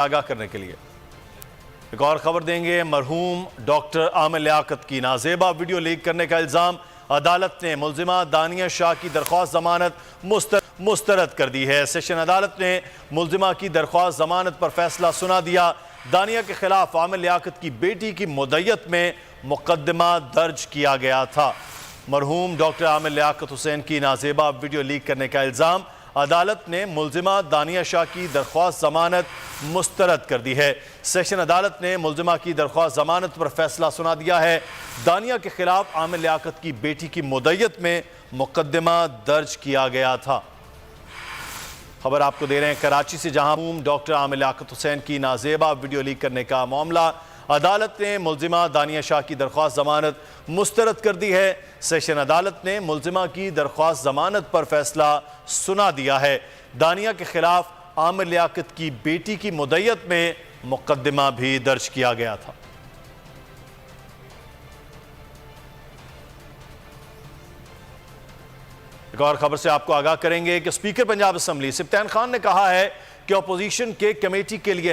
आगाह करने के लिए एक और खबर देंगे। मरहूम डॉक्टर आमिर लियाकत की नाजेबा वीडियो लीक करने का इल्जाम। अदालत ने मुल्जिमा दानिया शाह की दरख्वास्त जमानत मुस्तरद कर दी है। सेशन अदालत ने मुल्जिमा की दरख्वास्त जमानत पर फैसला सुना दिया। दानिया के खिलाफ आमिर लियाकत की बेटी की मुद्दत में मुकदमा दर्ज किया गया था। मरहूम डॉक्टर आमिर लियाकत हुसैन की नाजेबा वीडियो लीक करने का इल्जाम। अदालत ने मुल्जिमा दानिया शाह की दरख्वास्त जमानत मुस्तरद कर दी है। सेशन अदालत ने मुल्जिमा की दरख्वास्त जमानत पर फैसला सुना दिया है। दानिया के खिलाफ आमिर लियाकत की बेटी की मुद्दत में मुकदमा दर्ज किया गया था। खबर आपको दे रहे हैं कराची से, जहां डॉक्टर आमिर लियाकत हुसैन की नाजेबा वीडियो लीक करने का मामला। अदालत ने मुल्जिमा दानिया शाह की दरख्वास्त जमानत मुस्तरद कर दी है। सेशन अदालत ने मुल्जिमा की दरख्वास्त जमानत पर फैसला सुना दिया है। दानिया के खिलाफ आमिर लियाकत की बेटी की मुद्दत में मुकदमा भी दर्ज किया गया था। एक और खबर से आपको आगाह करेंगे कि स्पीकर पंजाब असेंबली सिफ्तान खान ने कहा है कि अपोजिशन के कमेटी के लिए